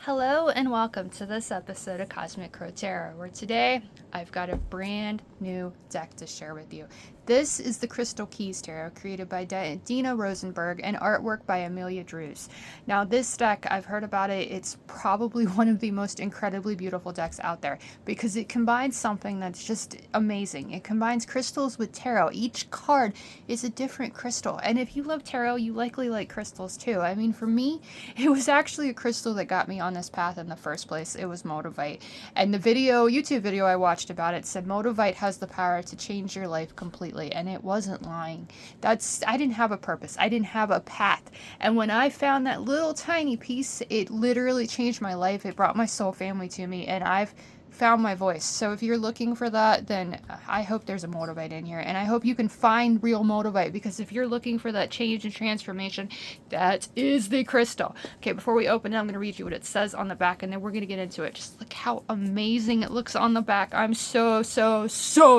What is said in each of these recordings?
Hello and welcome to this episode of Cosmic Crow Tarot, where today I've got a brand new deck to share with you. This is the Crystal Keys Tarot, created by Diana Rosenberg and artwork by Amalia Drewes. Now, this deck, I've heard about it. It's probably one of the most incredibly beautiful decks out there because it combines something that's just amazing. It combines crystals with tarot. Each card is a different crystal. And if you love tarot, you likely like crystals too. I mean, for me, it was actually a crystal that got me on this path in the first place. It was Motivite. And the YouTube video I watched about it said Motivite has the power to change your life completely. And it wasn't lying. I didn't have a purpose. I didn't have a path. And when I found that little tiny piece, it literally changed my life. It brought my soul family to me, and I've found my voice. So if you're looking for that, then I hope there's a Motivite in here, and I hope you can find real Motivite, because if you're looking for that change and transformation, that is the crystal. Okay, before we open it, I'm going to read you what it says on the back, and then we're going to get into it. Just look how amazing it looks on the back. I'm so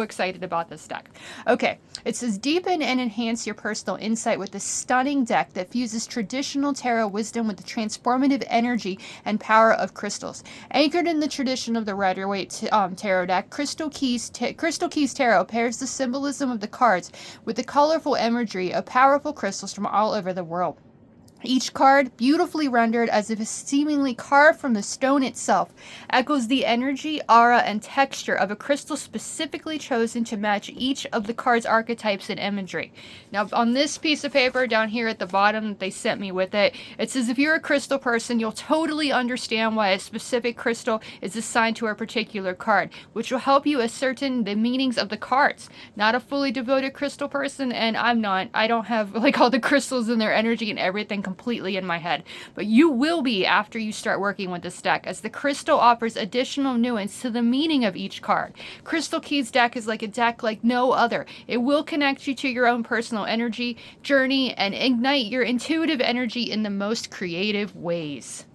excited about this deck. Okay, it says, deepen and enhance your personal insight with this stunning deck that fuses traditional tarot wisdom with the transformative energy and power of crystals. Anchored in the tradition of the Rider-Waite tarot deck, Crystal Keys Tarot pairs the symbolism of the cards with the colorful imagery of powerful crystals from all over the world. Each card, beautifully rendered as if seemingly carved from the stone itself, echoes the energy, aura, and texture of a crystal specifically chosen to match each of the card's archetypes and imagery. Now, on this piece of paper down here at the bottom that they sent me with it, it says if you're a crystal person, you'll totally understand why a specific crystal is assigned to a particular card, which will help you ascertain the meanings of the cards. Not a fully devoted crystal person, and I'm not. I don't have like all the crystals and their energy and everything completely in my head, but you will be after you start working with this deck, as the crystal offers additional nuance to the meaning of each card. Crystal Keys deck is like a deck like no other. It will connect you to your own personal energy journey and ignite your intuitive energy in the most creative ways.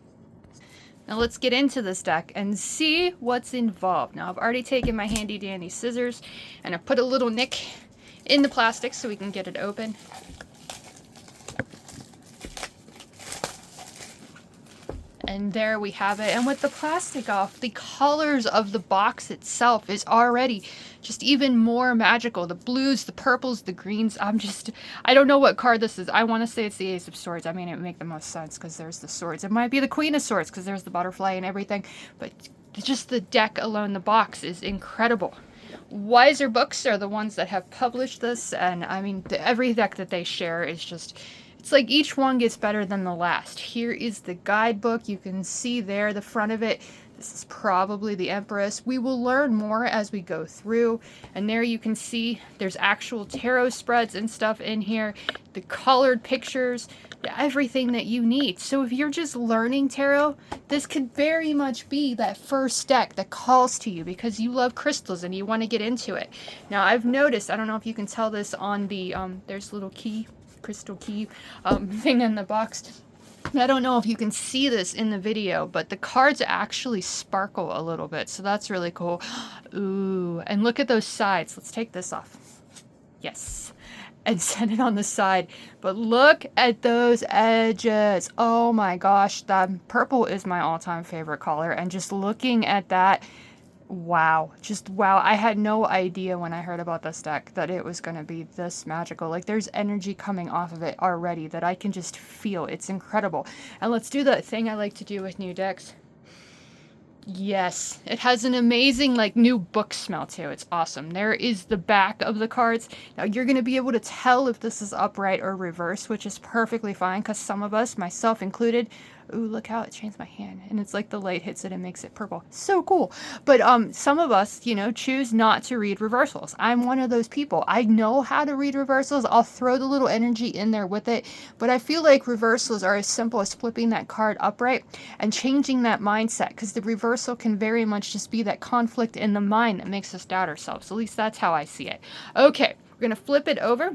Now let's get into this deck and see what's involved. Now I've already taken my handy dandy scissors and I put a little nick in the plastic so we can get it open. And there we have it. And with the plastic off, the colors of the box itself is already just even more magical. The blues, the purples, the greens. I don't know what card this is. I want to say it's the Ace of Swords. I mean, it would make the most sense because there's the swords. It might be the Queen of Swords because there's the butterfly and everything. But just the deck alone, the box, is incredible. Weiser Books are the ones that have published this. And I mean, every deck that they share is just... it's like each one gets better than the last. Here is the guidebook. You can see there the front of it. This is probably the Empress. We will learn more as we go through. And there you can see there's actual tarot spreads and stuff in here. The colored pictures, everything that you need. So if you're just learning tarot, this could very much be that first deck that calls to you because you love crystals and you want to get into it. Now I've noticed, I don't know if you can tell this on the, there's a little crystal key thing in the box. I don't know if you can see this in the video, but the cards actually sparkle a little bit, so that's really cool. Ooh, and look at those sides. Let's take this off. Yes, and set it on the side. But look at those edges. Oh my gosh, that purple is my all-time favorite color, and just looking at that, wow, just wow. I had no idea when I heard about this deck that it was going to be this magical. Like, there's energy coming off of it already that I can just feel. It's incredible. And let's do that thing I like to do with new decks. Yes, it has an amazing like new book smell too. It's awesome. There is the back of the cards. Now you're going to be able to tell if this is upright or reverse, which is perfectly fine because some of us, myself included, ooh, look how it changed my hand. And it's like the light hits it and makes it purple. So cool. But some of us, choose not to read reversals. I'm one of those people. I know how to read reversals. I'll throw the little energy in there with it. But I feel like reversals are as simple as flipping that card upright and changing that mindset, because the reversal can very much just be that conflict in the mind that makes us doubt ourselves. At least that's how I see it. Okay, we're going to flip it over.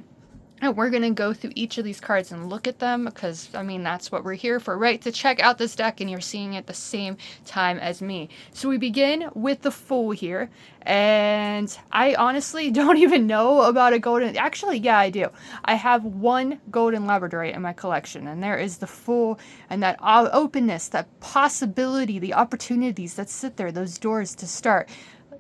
And we're going to go through each of these cards and look at them because, I mean, that's what we're here for, right? To check out this deck, and you're seeing it at the same time as me. So we begin with the Fool here. And I honestly don't even know about a golden... Actually, yeah, I do. I have one golden labradorite in my collection. And there is the Fool and that openness, that possibility, the opportunities that sit there, those doors to start.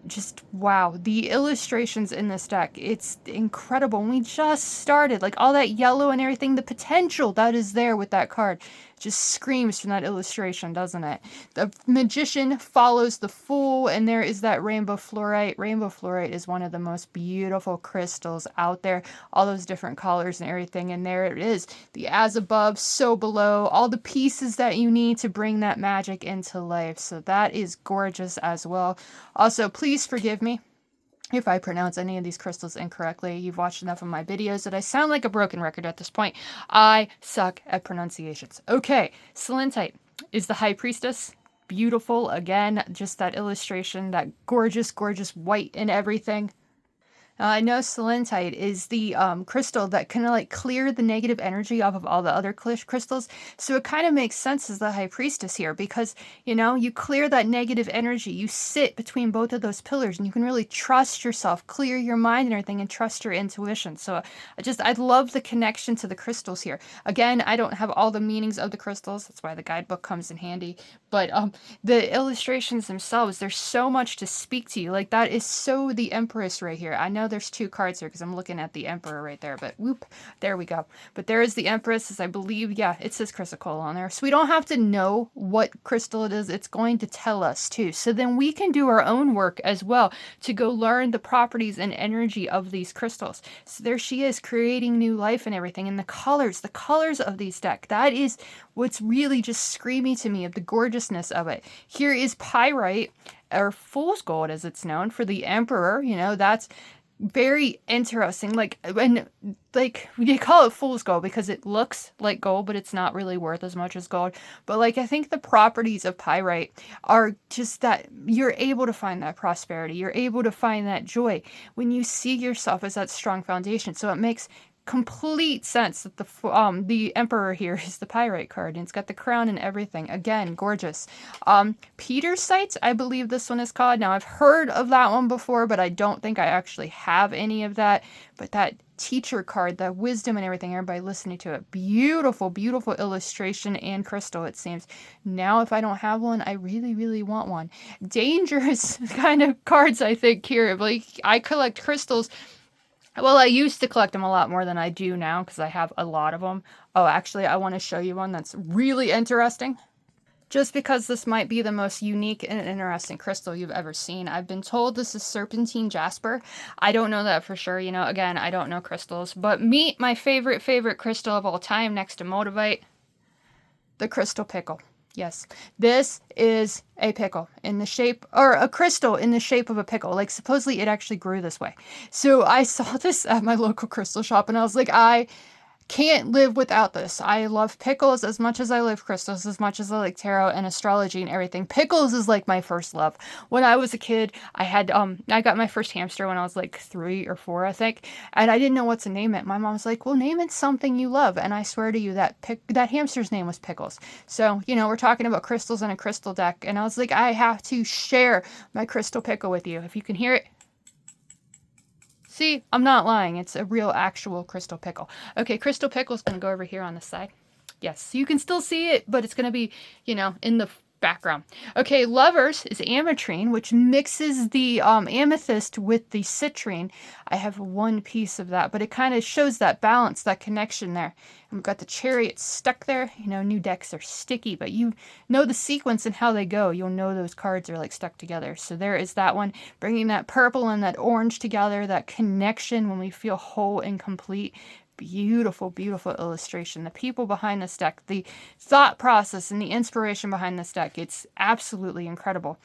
Just wow, the illustrations in this deck, it's incredible. And we just started, like all that yellow and everything, the potential that is there with that card just screams from that illustration, doesn't it? The Magician follows the Fool, and there is that rainbow fluorite. Rainbow fluorite is one of the most beautiful crystals out there, all those different colors and everything, and there it is, the as above, so below, all the pieces that you need to bring that magic into life. So that is gorgeous as well. Also, please forgive me if I pronounce any of these crystals incorrectly. You've watched enough of my videos that I sound like a broken record at this point. I suck at pronunciations. Okay, Selenite is the High Priestess. Beautiful. Again, just that illustration, that gorgeous, gorgeous white and everything. I know Selenite is the crystal that kind of like clear the negative energy off of all the other crystals. So it kind of makes sense as the High Priestess here because, you know, you clear that negative energy. You sit between both of those pillars and you can really trust yourself, clear your mind and everything, and trust your intuition. So I love the connection to the crystals here. Again, I don't have all the meanings of the crystals. That's why the guidebook comes in handy. But the illustrations themselves, there's so much to speak to you. Like that is so the Empress right here. I know there's two cards here because I'm looking at the Emperor right there, but whoop, there we go. But there is the Empress, as I believe, yeah, it says chrysocolla on there. So we don't have to know what crystal it is. It's going to tell us too. So then we can do our own work as well to go learn the properties and energy of these crystals. So there she is, creating new life and everything. And the colors of these decks, that is what's really just screaming to me of the gorgeousness of it. Here is pyrite, or fool's gold as it's known, for the Emperor. You know, that's very interesting. Like, and like we call it fool's gold because it looks like gold, but it's not really worth as much as gold. But like, I think the properties of pyrite are just that you're able to find that prosperity, you're able to find that joy when you see yourself as that strong foundation. So it makes complete sense that the Emperor here is the pyrite card, and it's got the crown and everything. Again, gorgeous. Peter's sights, I believe this one is called. Now I've heard of that one before, but I don't think I actually have any of that. But that teacher card, that wisdom and everything, everybody listening to it, beautiful, beautiful illustration and crystal, it seems. Now if I don't have one, I really, really want one. Dangerous kind of cards, I think, here. Like, I collect crystals. Well, I used to collect them a lot more than I do now because I have a lot of them. Oh, actually, I want to show you one that's really interesting. Just because this might be the most unique and interesting crystal you've ever seen. I've been told this is serpentine jasper. I don't know that for sure. You know, again, I don't know crystals. But meet my favorite crystal of all time next to Motivite, the crystal pickle. Yes, this is a pickle in the shape, or a crystal in the shape of a pickle. Like, supposedly it actually grew this way. So I saw this at my local crystal shop and I was like, I can't live without this. I love pickles as much as I love crystals, as much as I like tarot and astrology and everything. Pickles is like my first love. When I was a kid, I got my first hamster when I was like 3 or 4, I think, and I didn't know what to name it. My mom was like, well, name it something you love. And I swear to you that hamster's name was Pickles. So, you know, we're talking about crystals in a crystal deck, and I was like, I have to share my crystal pickle with you. If you can hear it. See, I'm not lying. It's a real, actual crystal pickle. Okay, crystal pickle is going to go over here on the side. Yes, you can still see it, but it's going to be, you know, in the background. Okay, Lovers is ametrine, which mixes the amethyst with the citrine. I have one piece of that, but it kind of shows that balance, that connection there. And we've got the Chariot stuck there. You know, new decks are sticky, but you know the sequence and how they go. You'll know those cards are like stuck together. So there is that one, bringing that purple and that orange together, that connection when we feel whole and complete. Beautiful, beautiful illustration. The people behind this deck, the thought process and the inspiration behind this deck, it's absolutely incredible.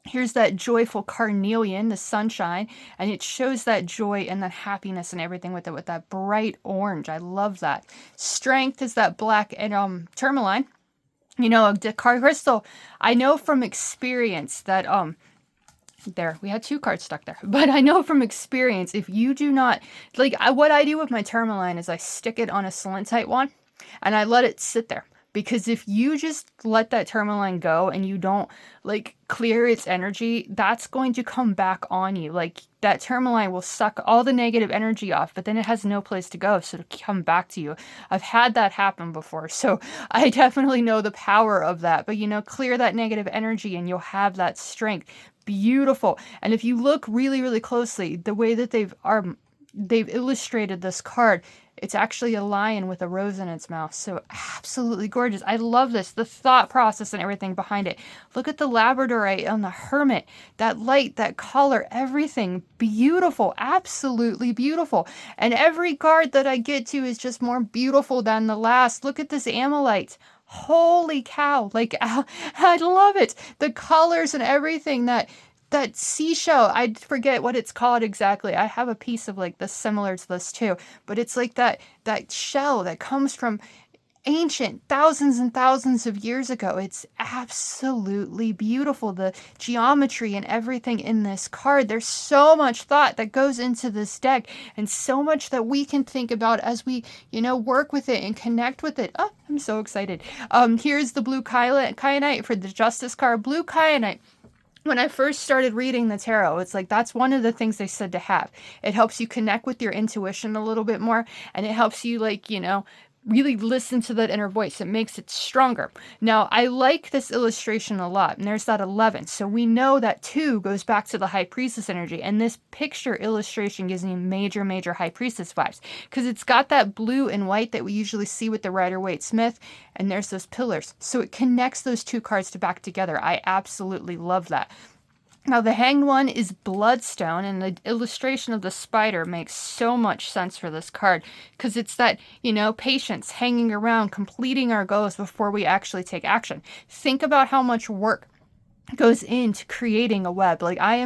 Here's that joyful carnelian, the sunshine, and it shows that joy and that happiness and everything with it, with that bright orange. I love that. Strength is that black and tourmaline. You know, a card crystal. I know from experience that There, we had 2 cards stuck there. But I know from experience, if you do not, like, what I do with my tourmaline is I stick it on a selenite wand and I let it sit there. Because if you just let that tourmaline go and you don't, like, clear its energy, that's going to come back on you. Like, that tourmaline will suck all the negative energy off, but then it has no place to go, so to come back to you. I've had that happen before, so I definitely know the power of that. But, clear that negative energy and you'll have that strength. Beautiful. And if you look really, really closely, the way that they've illustrated this card, it's actually a lion with a rose in its mouth. So absolutely gorgeous. I love this. The thought process and everything behind it. Look at the labradorite on the hermit. That light, that color, everything. Beautiful. Absolutely beautiful. And every card that I get to is just more beautiful than the last. Look at this amalite. Holy cow. Like, I love it. The colors and everything, that seashell, I forget what it's called exactly. I have a piece of like this similar to this too, but it's like that shell that comes from ancient thousands and thousands of years ago. It's absolutely beautiful. The geometry and everything in this card. There's so much thought that goes into this deck and so much that we can think about as we, work with it and connect with it. Oh, I'm so excited. Here's the blue kyanite for the justice card. Blue kyanite. When I first started reading the tarot, it's like that's one of the things they said to have. It helps you connect with your intuition a little bit more, and it helps you, like, really listen to that inner voice. It makes it stronger. Now, I like this illustration a lot, and there's that 11. So we know that 2 goes back to the High Priestess energy, and this picture illustration gives me major, major High Priestess vibes, because it's got that blue and white that we usually see with the Rider-Waite-Smith, and there's those pillars. So it connects those 2 cards back together. I absolutely love that. Now, the Hanged One is Bloodstone, and the illustration of the spider makes so much sense for this card, because it's that, patience, hanging around, completing our goals before we actually take action. Think about how much work goes into creating a web. Like, I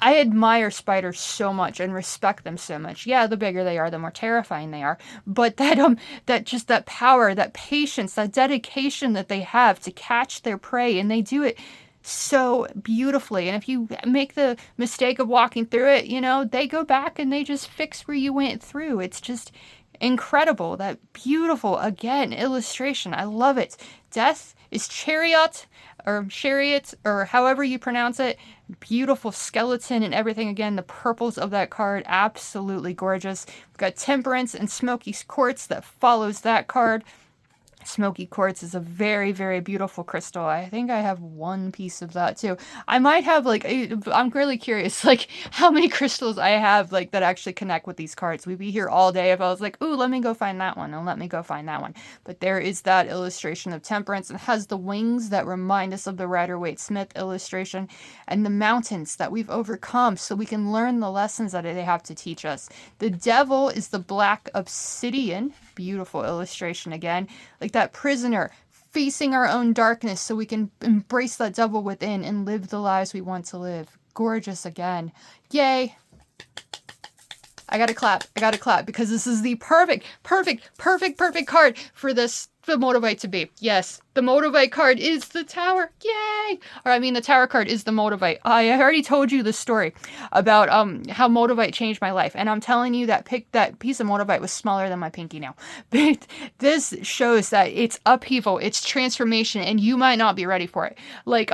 admire spiders so much and respect them so much. Yeah, the bigger they are, the more terrifying they are. But that power, that patience, that dedication that they have to catch their prey, and they do it so beautifully. And if you make the mistake of walking through it, they go back and they just fix where you went through. It's just incredible. That beautiful, again, illustration. I love it. Death is chariot, or however you pronounce it. Beautiful skeleton and everything. Again, the purples of that card, absolutely gorgeous. We've got Temperance and Smoky Quartz that follows that card. Smoky Quartz is a very, very beautiful crystal. I think I have one piece of that too. I might have, like, I'm really curious, like, how many crystals I have, like, that actually connect with these cards. We'd be here all day if I was like, ooh, let me go find that one, and let me go find that one. But there is that illustration of Temperance, and has the wings that remind us of the Rider-Waite-Smith illustration, and the mountains that we've overcome so we can learn the lessons that they have to teach us. The Devil is the black obsidian. Beautiful illustration again. Like that prisoner facing our own darkness so we can embrace that devil within and live the lives we want to live. Gorgeous again. Yay. I gotta clap because this is the perfect card for this, the Motivite to be. Yes, the Motivite card is the Tower. Yay! Or I mean, the Tower card is the Motivite. I already told you the story about how Motivite changed my life, and I'm telling you that piece of Motivite was smaller than my pinky now. But this shows that it's upheaval, it's transformation, and you might not be ready for it. Like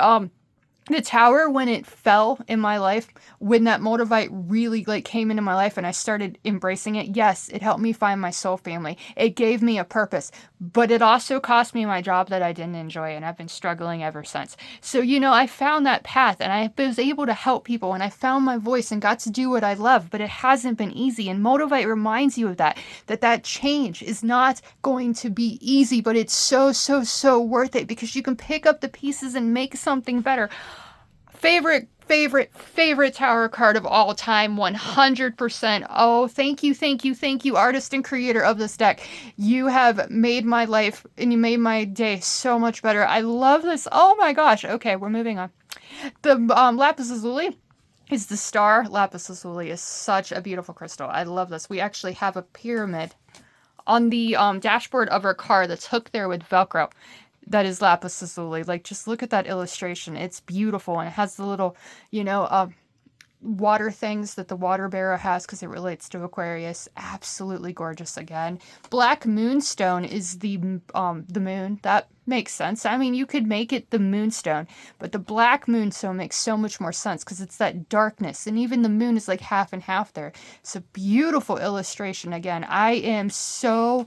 the Tower, when it fell in my life, when that Motivite really, like, came into my life and I started embracing it, yes, it helped me find my soul family. It gave me a purpose, but it also cost me my job that I didn't enjoy, and I've been struggling ever since. So, I found that path, and I was able to help people, and I found my voice and got to do what I love, but it hasn't been easy. And Motivite reminds you of that change is not going to be easy, but it's so, so, so worth it, because you can pick up the pieces and make something better. Favorite Tower card of all time, 100%. Oh, thank you, artist and creator of this deck. You have made my life, and you made my day so much better. I love this. Oh my gosh. Okay, we're moving on. The lapis lazuli is the star. Lapis lazuli is such a beautiful crystal. I love this. We actually have a pyramid on the dashboard of our car that's hooked there with Velcro. that is lapis lazuli. Like, just look at that illustration. It's beautiful, and it has the little, you know, water things that the water bearer has because it relates to Aquarius. Absolutely gorgeous again. Black moonstone is the moon. That makes sense. I mean, you could make it the moonstone, but the black moonstone makes so much more sense because it's that darkness, and even the moon is like half and half there. It's a beautiful illustration. Again, I am so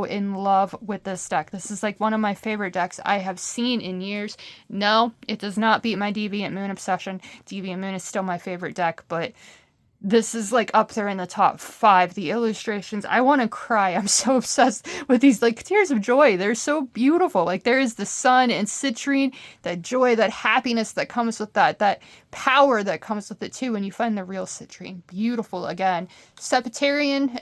in love with this deck. This is like one of my favorite decks I have seen in years. No, it does not beat my Deviant Moon Obsession. Deviant Moon is still my favorite deck, but this is like up there in the top 5. The illustrations, I want to cry. I'm so obsessed with these, like, tears of joy. They're so beautiful. Like, there is the sun and citrine, that joy, that happiness that comes with that power that comes with it too when you find the real citrine. Beautiful again. Septarian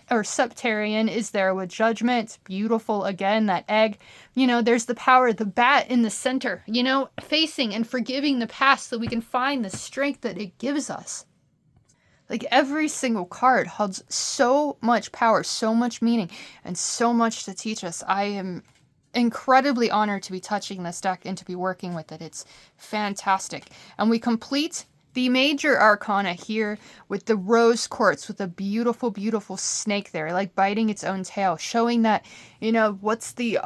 is there with judgment. Beautiful again. That egg, you know, there's the power, the bat in the center, you know, facing and forgiving the past so we can find the strength that it gives us. Like, every single card holds so much power, so much meaning, and so much to teach us. I am incredibly honored to be touching this deck and to be working with it. It's fantastic. And we complete the major arcana here with the rose quartz with a beautiful, beautiful snake there, like biting its own tail, showing that, you know, what's the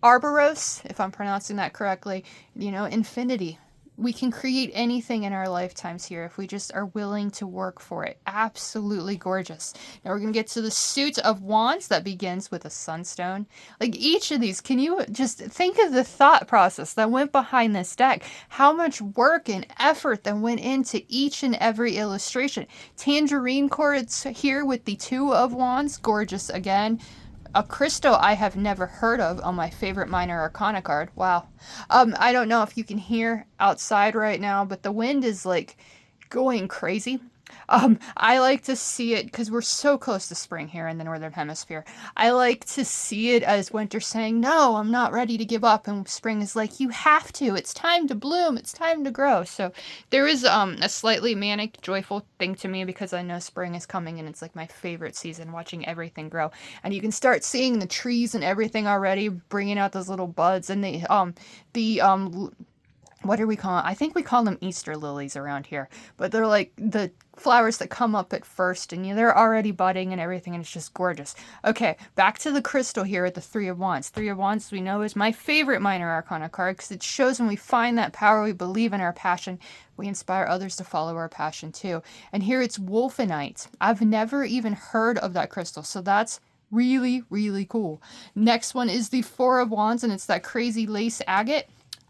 Arboros, if I'm pronouncing that correctly, you know, infinity. We can create anything in our lifetimes here if we just are willing to work for it. Absolutely gorgeous. Now we're going to get to the suit of wands that begins with a sunstone. Like, each of these, can you just think of the thought process that went behind this deck? How much work and effort that went into each and every illustration. Tangerine chords here with the 2 of wands. Gorgeous again. A crystal I have never heard of on my favorite minor arcana card. Wow. I don't know if you can hear outside right now, but the wind is like going crazy. I like to see it because we're so close to spring here in the Northern Hemisphere. I like to see it as winter saying, no, I'm not ready to give up. And spring is like, you have to. It's time to bloom. It's time to grow. So there is a slightly manic, joyful thing to me because I know spring is coming and it's like my favorite season, watching everything grow. And you can start seeing the trees and everything already bringing out those little buds, and what do we call it? I think we call them Easter lilies around here, but they're like the flowers that come up at first, and they're already budding and everything, and it's just gorgeous. Okay, back to the crystal here at the 3 of Wands. 3 of Wands, we know, is my favorite minor arcana card because it shows when we find that power, we believe in our passion, we inspire others to follow our passion too. And here it's Wolfenite. I've never even heard of that crystal, so that's really, really cool. Next one is the 4 of Wands, and it's that crazy lace agate.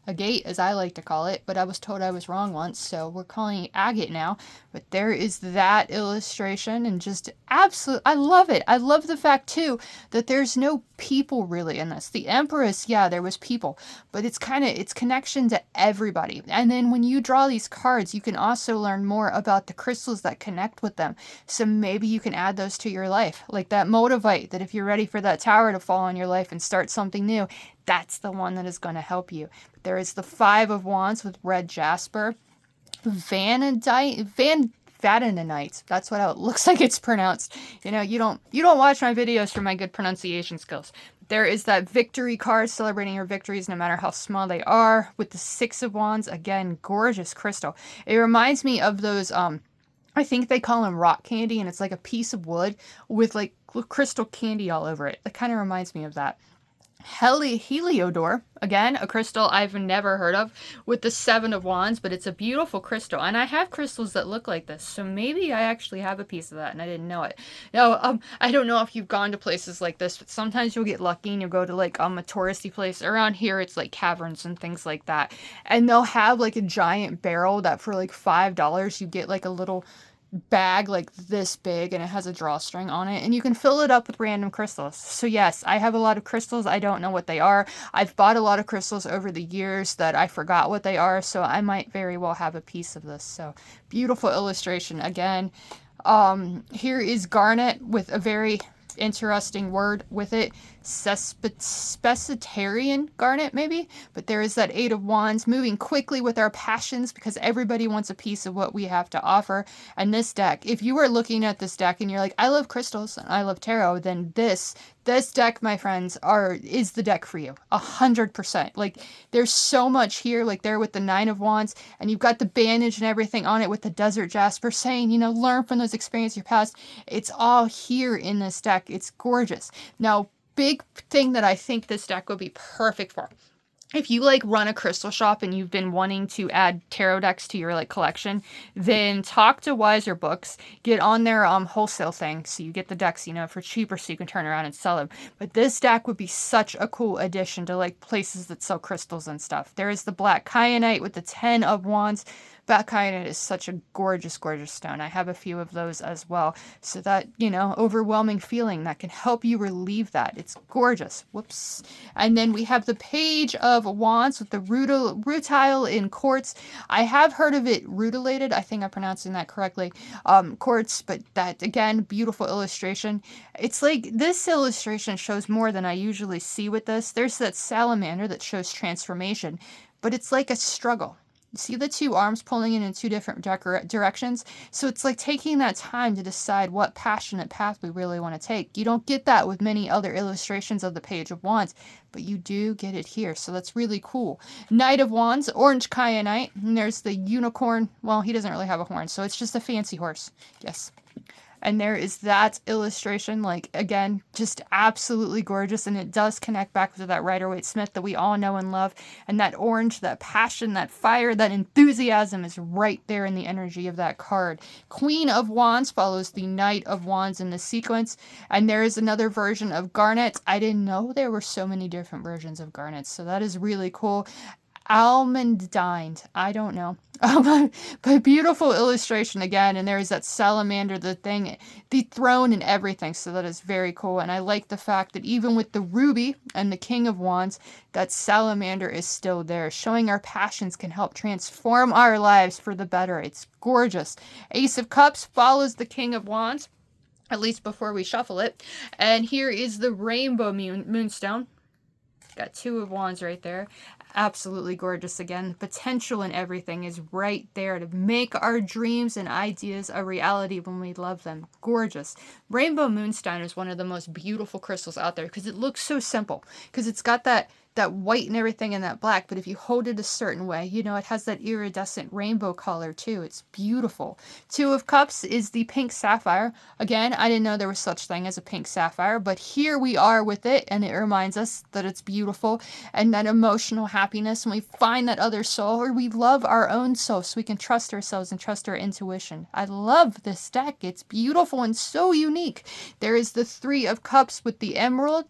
Agate, as I like to call it, but I was told I was wrong once, so we're calling it agate now. But there is that illustration, and just absolute, I love it. I love the fact too that there's no people really in this. The Empress, yeah, there was people, but it's connection to everybody. And then when you draw these cards, you can also learn more about the crystals that connect with them. So maybe you can add those to your life, like that Motivite, that if you're ready for that tower to fall on your life and start something new, that's the one that is going to help you. There is the 5 of Wands with red jasper. Vanadite. That's what it looks like it's pronounced. You know, you don't watch my videos for my good pronunciation skills. There is that victory card celebrating your victories no matter how small they are with the 6 of Wands. Again, gorgeous crystal. It reminds me of those I think they call them rock candy, and it's like a piece of wood with like crystal candy all over it. It kind of reminds me of that. Heliodor, again, a crystal I've never heard of, with the 7 of Wands, but it's a beautiful crystal. And I have crystals that look like this, so maybe I actually have a piece of that and I didn't know it. Now, I don't know if you've gone to places like this, but sometimes you'll get lucky and you'll go to like a touristy place. Around here, it's like caverns and things like that. And they'll have like a giant barrel that for like $5, you get like a little bag like this big, and it has a drawstring on it, and you can fill it up with random crystals. So yes, I have a lot of crystals. I don't know what they are. I've bought a lot of crystals over the years that I forgot what they are, so I might very well have a piece of this. So beautiful illustration again. Here is garnet with a very interesting word with it, specitarian garnet maybe, but there is that 8 of Wands, moving quickly with our passions because everybody wants a piece of what we have to offer. And this deck, if you are looking at this deck and you're like, I love crystals and I love tarot, then this This deck, my friends, is the deck for you. 100%. Like, there's so much here, like there with the Nine of Wands, and you've got the bandage and everything on it with the Desert Jasper saying, learn from those experiences of your past. It's all here in this deck. It's gorgeous. Now, big thing that I think this deck would be perfect for. If you run a crystal shop and you've been wanting to add tarot decks to your collection, then talk to Weiser Books, get on their wholesale thing so you get the decks for cheaper so you can turn around and sell them. But this deck would be such a cool addition to places that sell crystals and stuff. There is the Black Kyanite with the 10 of Wands. Black Kyanite is such a gorgeous, gorgeous stone. I have a few of those as well. So that, overwhelming feeling that can help you relieve that. It's gorgeous. Whoops. And then we have the Page of Wands with the rutile in quartz. I have heard of it rutilated. I think I'm pronouncing that correctly. Quartz, but that, again, beautiful illustration. It's this illustration shows more than I usually see with this. There's that salamander that shows transformation, but it's like a struggle. See the two arms pulling in two different directions? So it's taking that time to decide what passionate path we really want to take. You don't get that with many other illustrations of the Page of Wands, but you do get it here. So that's really cool. Knight of Wands, orange kyanite. And there's the unicorn. Well, he doesn't really have a horn, so it's just a fancy horse. Yes. And there is that illustration, again, just absolutely gorgeous. And it does connect back to that Rider-Waite-Smith that we all know and love. And that orange, that passion, that fire, that enthusiasm is right there in the energy of that card. Queen of Wands follows the Knight of Wands in the sequence. And there is another version of Garnet. I didn't know there were so many different versions of Garnets. So that is really cool. Almandine, I don't know. But beautiful illustration again, and there's that salamander, the throne and everything, so that is very cool. And I like the fact that even with the ruby and the King of Wands, that salamander is still there, showing our passions can help transform our lives for the better. It's gorgeous. Ace of Cups follows the King of Wands, at least before we shuffle it. And here is the Rainbow Moonstone. Got 2 of Wands right there. Absolutely gorgeous again. The potential in everything is right there to make our dreams and ideas a reality when we love them. Gorgeous. Rainbow Moonstone is one of the most beautiful crystals out there because it looks so simple. Because it's got that white and everything and that black, but if you hold it a certain way, it has that iridescent rainbow color too. It's beautiful. 2 of Cups is the pink sapphire. Again, I didn't know there was such thing as a pink sapphire, but here we are with it, and it reminds us that it's beautiful and that emotional happiness when we find that other soul, or we love our own soul so we can trust ourselves and trust our intuition. I love this deck. It's beautiful and so unique. There is the 3 of Cups with the emerald,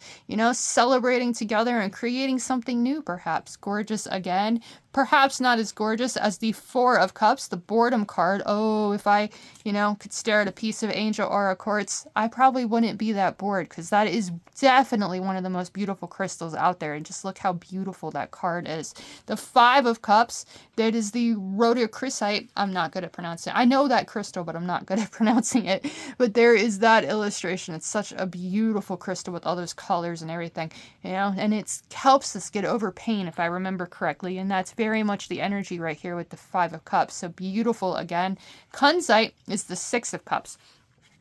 celebrating together and creating something new, perhaps. Gorgeous again. Perhaps not as gorgeous as the 4 of Cups, the boredom card. Oh, if I, could stare at a piece of angel aura quartz, I probably wouldn't be that bored, because that is definitely one of the most beautiful crystals out there. And just look how beautiful that card is. The 5 of Cups, that is the rhodochrosite. I'm not good at pronouncing it. I know that crystal, but I'm not good at pronouncing it. But there is that illustration. It's such a beautiful crystal with all those colors and everything, and it helps us get over pain, if I remember correctly. And that's very much the energy right here with the 5 of Cups. So beautiful again. Kunzite is the 6 of Cups.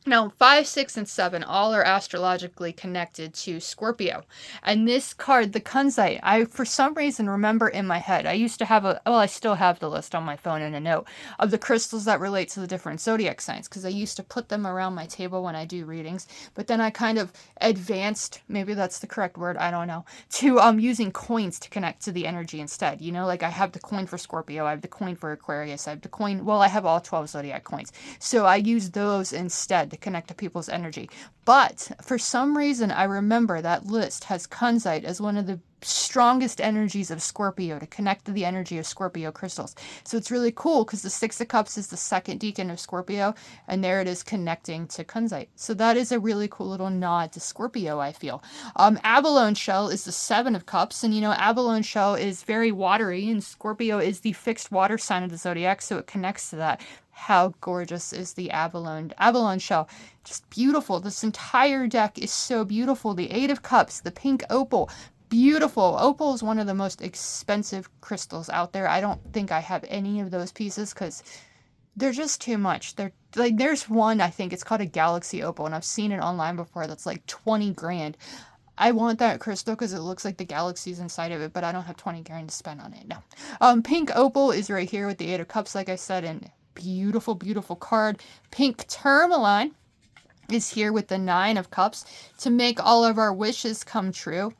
Now, 5, 6, and 7 all are astrologically connected to Scorpio. And this card, the Kunzite, I, for some reason, remember in my head. I used to have I still have the list on my phone in a note of the crystals that relate to the different zodiac signs, because I used to put them around my table when I do readings. But then I kind of advanced, maybe that's the correct word, I don't know, to using coins to connect to the energy instead. I have the coin for Scorpio, I have the coin for Aquarius, I have the coin, I have all 12 zodiac coins. So I use those instead to connect to people's energy. But for some reason, I remember that list has Kunzite as one of the strongest energies of Scorpio to connect to the energy of Scorpio crystals. So it's really cool because the 6 of Cups is the second decan of Scorpio, and there it is connecting to Kunzite. So that is a really cool little nod to Scorpio, I feel. Abalone shell is the 7 of Cups, and abalone shell is very watery, and Scorpio is the fixed water sign of the zodiac, so it connects to that. How gorgeous is the abalone shell? Just beautiful. This entire deck is so beautiful. The 8 of Cups, the pink opal, beautiful. Opal is one of the most expensive crystals out there. I don't think I have any of those pieces because they're just too much. They're like there's one, I think it's called a Galaxy Opal, and I've seen it online before that's like 20 grand. I want that crystal because it looks like the galaxies inside of it, but I don't have 20 grand to spend on it. No. Pink opal is right here with the Eight of Cups, like I said, and beautiful, beautiful card. Pink tourmaline is here with the Nine of Cups to make all of our wishes come true.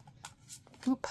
Oop.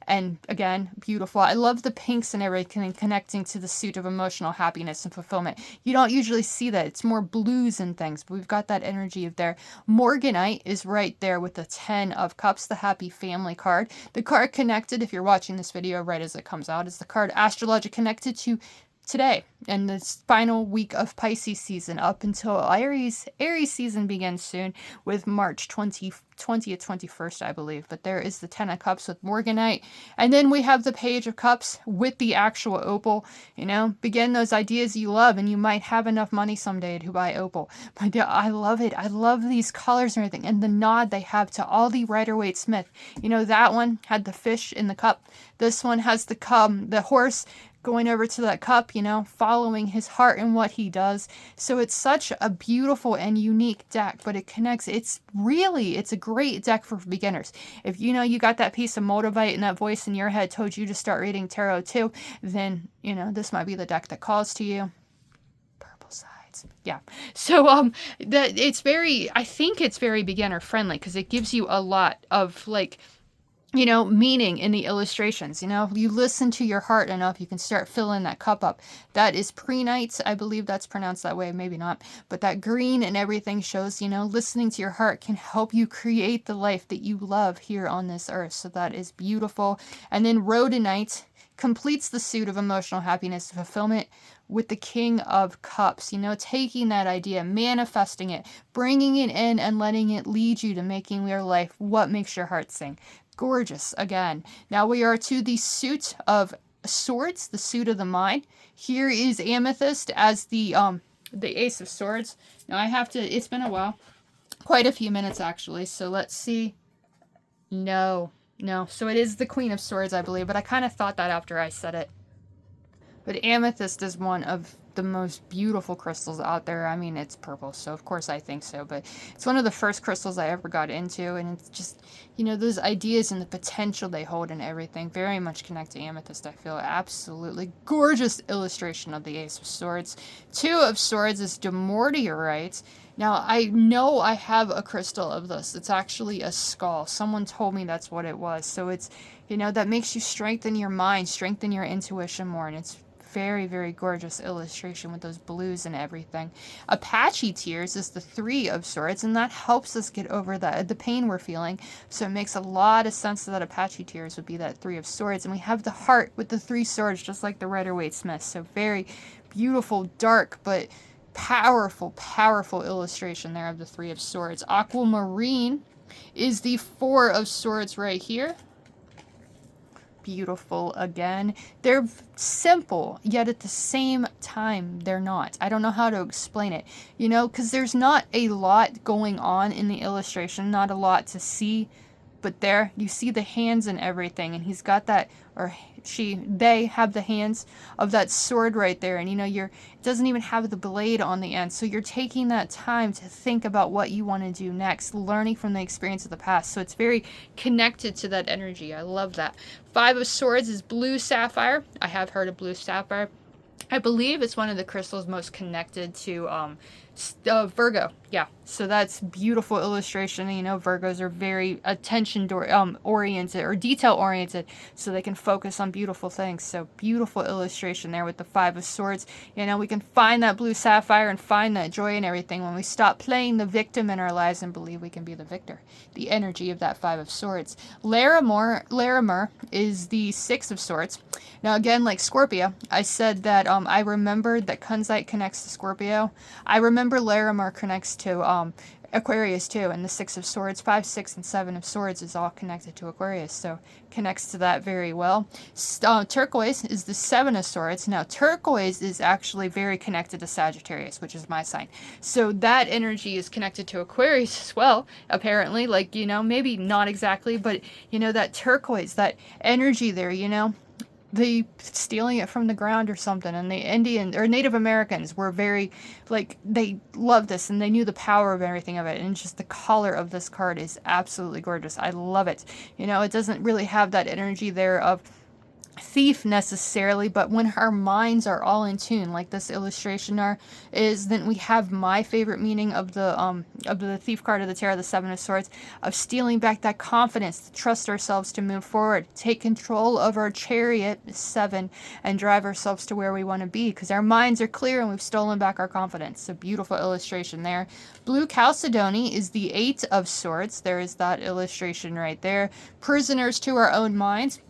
And again, beautiful. I love the pinks and everything connecting to the suit of emotional happiness and fulfillment. You don't usually see that. It's more blues and things, but we've got that energy of there. Morganite is right there with the 10 of Cups, the happy family card. The card connected, if you're watching this video right as it comes out, is the card Astrologic connected to today and this final week of Pisces season up until Aries season begins soon with March 20th, 21st, I believe. But there is the 10 of Cups with Morganite. And then we have the Page of Cups with the actual opal. You know, begin those ideas you love, and you might have enough money someday to buy opal. But yeah, I love it. I love these colors and everything. And the nod they have to Aldi Rider-Waite-Smith. You know, that one had the fish in the cup. This one has the horse going over to that cup, you know, following his heart and what he does. So it's such a beautiful and unique deck, but it connects. It's a great deck for beginners. If you know you got that piece of Motivate and that voice in your head told you to start reading tarot too, then, you know, this might be the deck that calls to you. Purple sides. Yeah. So I think it's very beginner friendly because it gives you a lot of like, you know, meaning in the illustrations. You know, you listen to your heart enough, you can start filling that cup up. That is Prenite. I believe that's pronounced that way, maybe not. But that green and everything shows, you know, listening to your heart can help you create the life that you love here on this earth. So that is beautiful. And then Rhodonite completes the suit of emotional happiness and fulfillment with the King of Cups. You know, taking that idea, manifesting it, bringing it in and letting it lead you to making your life what makes your heart sing. Gorgeous again. Now we are to the suit of swords, the suit of the mind. Here is Amethyst as the Ace of Swords. Now I have to, it's been a while, quite a few minutes actually. So let's see. No. So it is the Queen of Swords, I believe, but I kind of thought that after I said it. But Amethyst is one of the most beautiful crystals out there. I mean, it's purple, so of course I think so, but it's one of the first crystals I ever got into, and it's just, you know, those ideas and the potential they hold and everything very much connect to Amethyst, I feel. Absolutely gorgeous illustration of the Ace of Swords. Two of Swords is Demordiorite. Now, I know I have a crystal of this. It's actually a skull. Someone told me that's what it was. So it's, you know, that makes you strengthen your mind, strengthen your intuition more, and it's very, very gorgeous illustration with those blues and everything. Apache Tears is the Three of Swords, and that helps us get over the pain we're feeling. So it makes a lot of sense that Apache Tears would be that Three of Swords. And we have the heart with the three swords, just like the Rider-Waite-Smith. So very beautiful, dark, but powerful, powerful illustration there of the Three of Swords. Aquamarine is the Four of Swords right here. Beautiful again. They're simple, yet at the same time they're not. I don't know how to explain it, you know, because there's not a lot going on in the illustration, not a lot to see, but there you see the hands and everything, and he's got that, or they have the hands of that sword right there, and you know, it doesn't even have the blade on the end, so you're taking that time to think about what you want to do next, learning from the experience of the past. So it's very connected to that energy. I love that. Five of Swords is Blue Sapphire. I have heard of Blue Sapphire. I believe it's one of the crystals most connected to Virgo. Yeah, so that's beautiful illustration. You know, Virgos are very attention oriented or detail oriented, so they can focus on beautiful things. So beautiful illustration there with the Five of Swords. You know, we can find that blue sapphire and find that joy and everything when we stop playing the victim in our lives and believe we can be the victor. The energy of that Five of Swords. Larimer is the Six of Swords. Now again, like Scorpio, I said that I remembered that Kunzite connects to Scorpio. I remember Larimer connects to Aquarius too, and the Six of Swords, 5, 6, and 7 of Swords is all connected to Aquarius, so connects to that very well. Turquoise is the 7 of Swords. Now turquoise is actually very connected to Sagittarius, which is my sign, so that energy is connected to Aquarius as well, apparently. Like, you know, maybe not exactly, but you know, that turquoise, that energy there, you know, they stealing it from the ground or something. And the Indian or Native Americans were very, like, they loved this and they knew the power of everything of it. And just the color of this card is absolutely gorgeous. I love it. You know, it doesn't really have that energy there of thief necessarily, but when our minds are all in tune, like this illustration are, is, then we have my favorite meaning of the thief card of the tarot, the Seven of Swords, of stealing back that confidence, to trust ourselves to move forward, take control of our chariot, 7, and drive ourselves to where we want to be, because our minds are clear and we've stolen back our confidence. A beautiful illustration there. Blue Chalcedony is the 8 of Swords. There is that illustration right there. Prisoners to our own minds.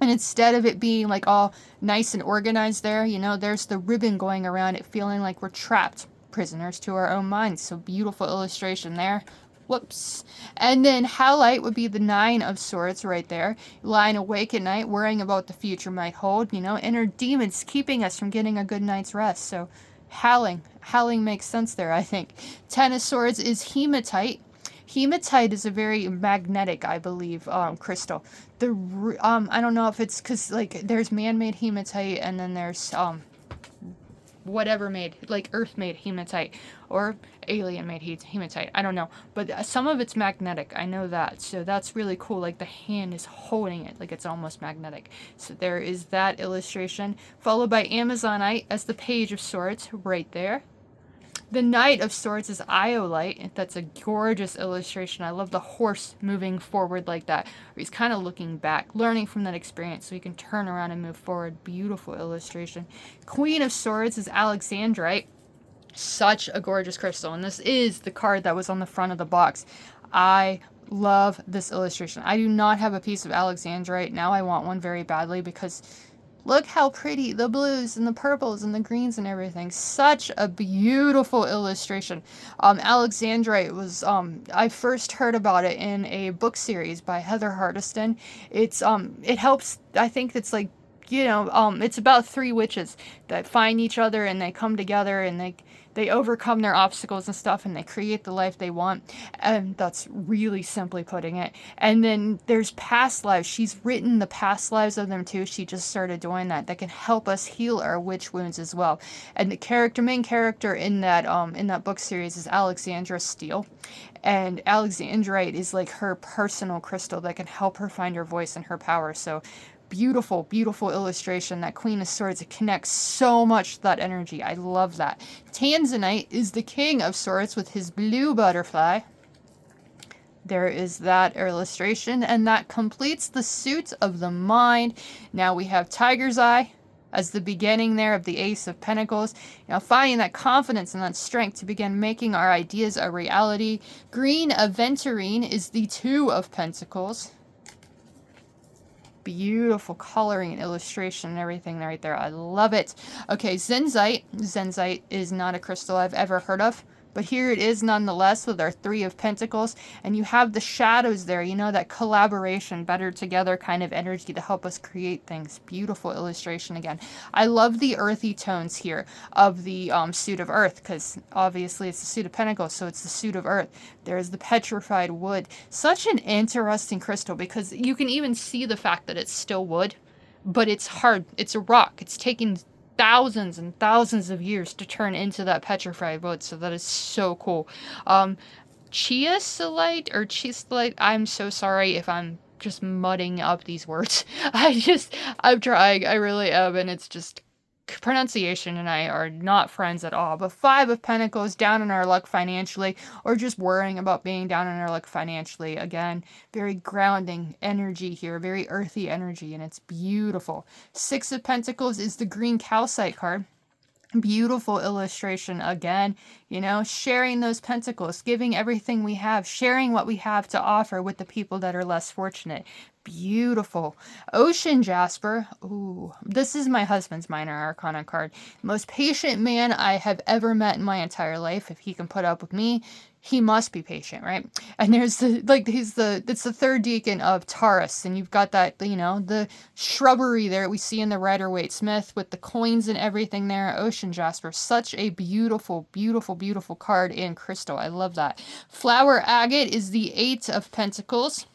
And instead of it being like all nice and organized there, you know, there's the ribbon going around it, feeling like we're trapped, prisoners to our own minds. So beautiful illustration there. Whoops. And then Halite would be the 9 of Swords right there. Lying awake at night, worrying about the future might hold, you know, inner demons keeping us from getting a good night's rest. So howling makes sense there, I think. 10 of Swords is Hematite. Hematite is a very magnetic, I believe, crystal. I don't know if it's because, like, there's man-made hematite and then there's whatever made, like earth-made hematite or alien-made hematite. I don't know, but some of it's magnetic. I know that, so that's really cool. Like the hand is holding it, like it's almost magnetic. So there is that illustration, followed by Amazonite as the Page of Swords right there. The Knight of Swords is Iolite. That's a gorgeous illustration. I love the horse moving forward like that. He's kind of looking back, learning from that experience so he can turn around and move forward. Beautiful illustration. Queen of Swords is Alexandrite. Such a gorgeous crystal. And this is the card that was on the front of the box. I love this illustration. I do not have a piece of Alexandrite. Now I want one very badly because look how pretty the blues and the purples and the greens and everything. Such a beautiful illustration. Alexandrite was, I first heard about it in a book series by Heather Hardiston. It helps, I think it's like, you know, it's about 3 witches that find each other and they come together and they overcome their obstacles and stuff and they create the life they want. And that's really simply putting it. And then there's past lives. She's written the past lives of them too. She just started doing that. That can help us heal our witch wounds as well. And the main character in that book series is Alexandra Steele. And Alexandrite is like her personal crystal that can help her find her voice and her power. So beautiful, beautiful illustration. That Queen of Swords, it connects so much to that energy. I love that. Tanzanite is the King of Swords with his blue butterfly. There is that illustration, and that completes the suit of the mind. Now we have Tiger's Eye as the beginning there of the Ace of Pentacles. You know, finding that confidence and that strength to begin making our ideas a reality. Green Aventurine is the 2 of Pentacles. Beautiful coloring and illustration and everything right there. I love it. Okay, Zenzite. Zenzite is not a crystal I've ever heard of, but here it is nonetheless with our 3 of Pentacles. And you have the shadows there, you know, that collaboration, better together kind of energy to help us create things. Beautiful illustration again. I love the earthy tones here of the suit of earth, because obviously it's the suit of Pentacles, so it's the suit of earth. There's the petrified wood. Such an interesting crystal, because you can even see the fact that it's still wood, but it's hard. It's a rock. It's taking thousands and thousands of years to turn into that petrified wood. So that is so cool. Chiasolite, I'm so sorry if I'm just mudding up these words. I'm trying, I really am, and it's just pronunciation and I are not friends at all. But 5 of Pentacles, down in our luck financially, or just worrying about being down in our luck financially. Again, very grounding energy here, very earthy energy, and it's beautiful. 6 of Pentacles is the green calcite card. Beautiful illustration again, you know, sharing those pentacles, giving everything we have, sharing what we have to offer with the people that are less fortunate. Beautiful. Ocean Jasper. Ooh, this is my husband's minor arcana card. Most patient man I have ever met in my entire life. If he can put up with me, he must be patient, right? And there's it's the 3rd deacon of Taurus, and you've got that, you know, the shrubbery there we see in the Rider-Waite-Smith with the coins and everything there. Ocean Jasper, such a beautiful, beautiful, beautiful card in crystal. I love that. Flower Agate is the 8 of Pentacles.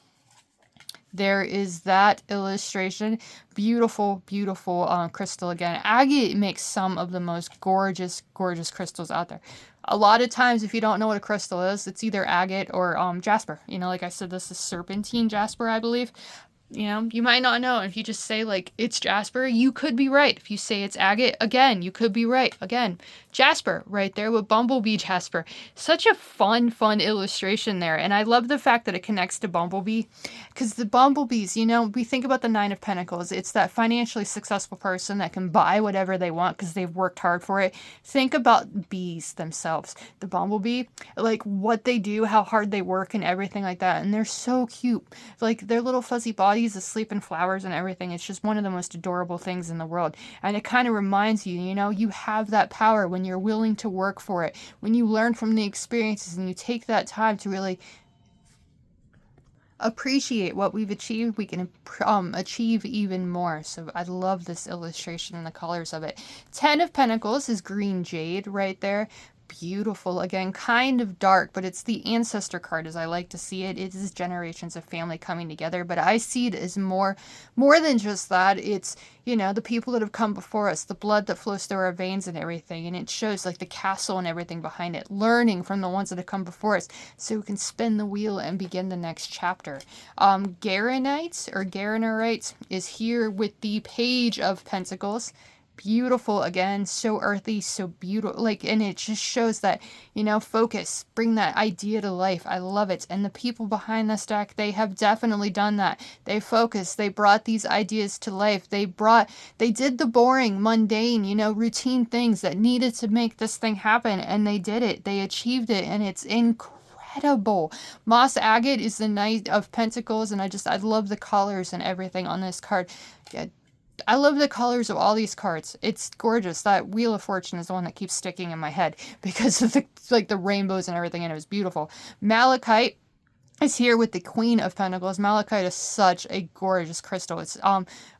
There is that illustration. Beautiful, beautiful crystal again. Agate makes some of the most gorgeous, gorgeous crystals out there. A lot of times, if you don't know what a crystal is, it's either agate or jasper. You know, like I said, this is serpentine jasper, I believe. You know, you might not know. If you just say, like, it's jasper, you could be right. If you say it's agate, again, you could be right. Again, jasper right there with bumblebee jasper. Such a fun, fun illustration there. And I love the fact that it connects to bumblebee, because the bumblebees, you know, we think about the Nine of Pentacles. It's that financially successful person that can buy whatever they want because they've worked hard for it. Think about bees themselves. The bumblebee, like what they do, how hard they work and everything like that. And they're so cute. Like their little fuzzy bodies asleep in flowers and everything. It's just one of the most adorable things in the world. And it kind of reminds you, you know, you have that power when you're willing to work for it. When you learn from the experiences and you take that time to really appreciate what we've achieved, we can achieve even more. So I love this illustration and the colors of it. 10 of Pentacles is green jade right there. Beautiful. Again, kind of dark, but it's the ancestor card as I like to see it. It is generations of family coming together, but I see it as more than just that. It's, you know, the people that have come before us, the blood that flows through our veins and everything, and it shows like the castle and everything behind it, learning from the ones that have come before us so we can spin the wheel and begin the next chapter. Garanite is here with the Page of Pentacles. Beautiful again, so earthy, so beautiful, like, and it just shows that, you know, focus, bring that idea to life. I love it. And the people behind this deck, they have definitely done that. They focused, they brought these ideas to life. They did the boring, mundane, you know, routine things that needed to make this thing happen, and they did it. They achieved it, and it's incredible. Moss Agate is the Knight of Pentacles, and I love the colors and everything on this card. Yeah, I love the colors of all these cards. It's gorgeous. That Wheel of Fortune is the one that keeps sticking in my head because of the rainbows and everything, and it was beautiful. Malachite is here with the Queen of Pentacles. Malachite is such a gorgeous crystal. It's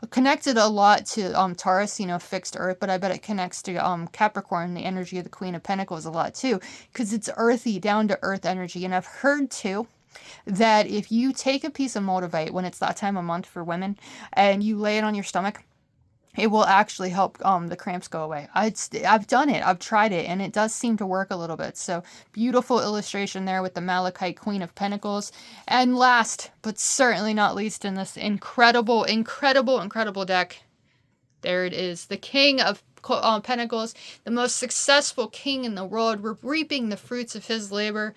connected a lot to Taurus, you know, fixed earth, but I bet it connects to Capricorn, the energy of the Queen of Pentacles, a lot too, because it's earthy, down to earth energy. And I've heard too that if you take a piece of Motivate when it's that time of month for women and you lay it on your stomach, it will actually help the cramps go away. I've done it. I've tried it, and it does seem to work a little bit. So beautiful illustration there with the Malachite Queen of Pentacles. And last, but certainly not least in this incredible, incredible, incredible deck, there it is. The King of Pentacles, the most successful king in the world. We're reaping the fruits of his labor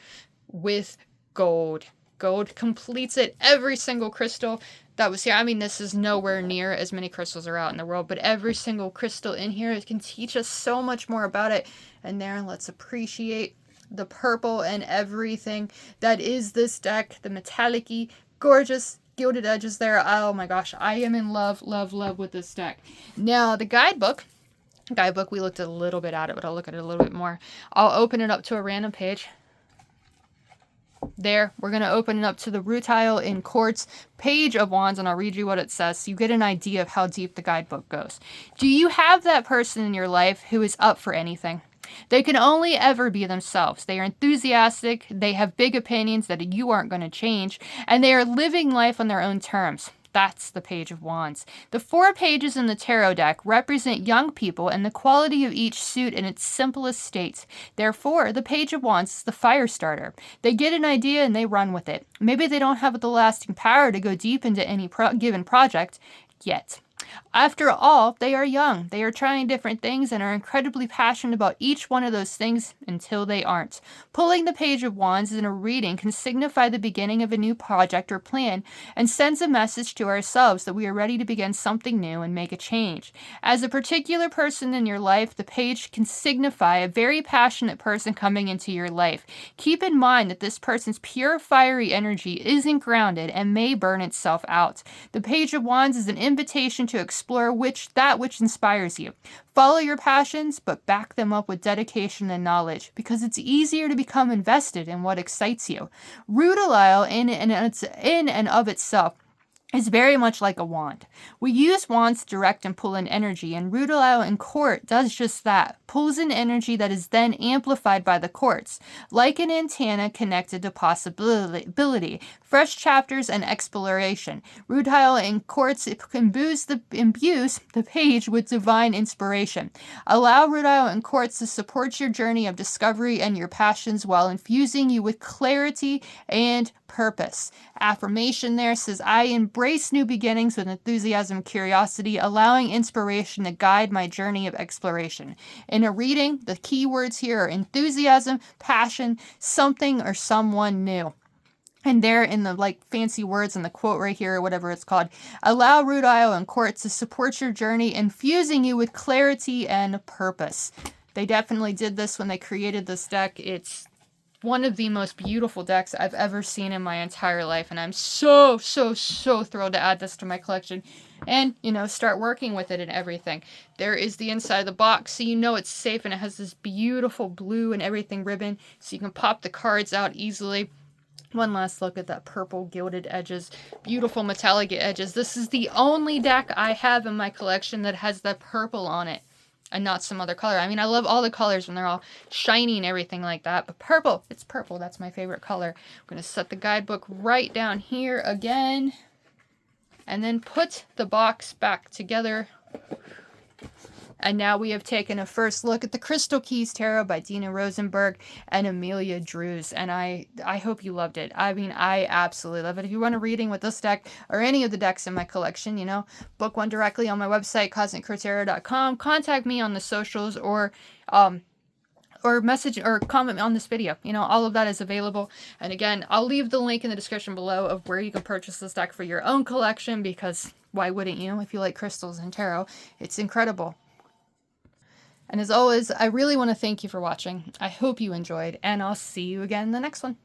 with gold. Gold completes it. Every single crystal that was here. I mean, this is nowhere near as many crystals are out in the world, but every single crystal in here can teach us so much more about it. And there, let's appreciate the purple and everything that is this deck. The metallic-y, gorgeous gilded edges there. Oh my gosh, I am in love, love, love with this deck. Now, the guidebook, we looked a little bit at it, but I'll look at it a little bit more. I'll open it up to a random page. There, we're going to open it up to the Rutile in Quartz Page of Wands, and I'll read you what it says so you get an idea of how deep the guidebook goes. Do you have that person in your life who is up for anything? They can only ever be themselves. They are enthusiastic, they have big opinions that you aren't going to change, and they are living life on their own terms. That's the Page of Wands. The 4 pages in the tarot deck represent young people and the quality of each suit in its simplest state. Therefore, the Page of Wands is the fire starter. They get an idea and they run with it. Maybe they don't have the lasting power to go deep into any given project yet. After all, they are young. They are trying different things and are incredibly passionate about each one of those things until they aren't. Pulling the Page of Wands in a reading can signify the beginning of a new project or plan and sends a message to ourselves that we are ready to begin something new and make a change. As a particular person in your life, the page can signify a very passionate person coming into your life. Keep in mind that this person's pure fiery energy isn't grounded and may burn itself out. The Page of Wands is an invitation to explore which inspires you. Follow your passions, but back them up with dedication and knowledge, because it's easier to become invested in what excites you. Rutile in and of itself is very much like a wand. We use wands to direct and pull in energy, and Rudolph in court does just that, pulls in energy that is then amplified by the quartz, like an antenna connected to possibility, fresh chapters, and exploration. Rudolph in quartz imbues the page with divine inspiration. Allow Rudolph in quartz to support your journey of discovery and your passions while infusing you with clarity and purpose. Affirmation there says, I embrace new beginnings with enthusiasm and curiosity, allowing inspiration to guide my journey of exploration. In a reading, the key words here are enthusiasm, passion, something or someone new. And there in the like fancy words in the quote right here, or whatever it's called, allow Rudolph and quartz to support your journey, infusing you with clarity and purpose. They definitely did this when they created this deck. It's one of the most beautiful decks I've ever seen in my entire life, and I'm so thrilled to add this to my collection and, start working with it and everything. There is the inside of the box, so you know it's safe, and it has this beautiful blue and everything ribbon, so you can pop the cards out easily. One last look at that purple gilded edges, beautiful metallic edges. This is the only deck I have in my collection that has that purple on it and not some other color. I mean, I love all the colors when they're all shiny and everything like that, but purple, it's purple. That's my favorite color. I'm going to set the guidebook right down here again and then put the box back together. And now we have taken a first look at the Crystal Keys Tarot by Diana Rosenberg and Amalia Drewes. And I hope you loved it. I mean, I absolutely love it. If you want a reading with this deck or any of the decks in my collection, book one directly on my website, cosmiccrotarot.com. Contact me on the socials or message or comment on this video. All of that is available. And again, I'll leave the link in the description below of where you can purchase this deck for your own collection, because why wouldn't you if you like crystals and tarot? It's incredible. And as always, I really want to thank you for watching. I hope you enjoyed, and I'll see you again in the next one.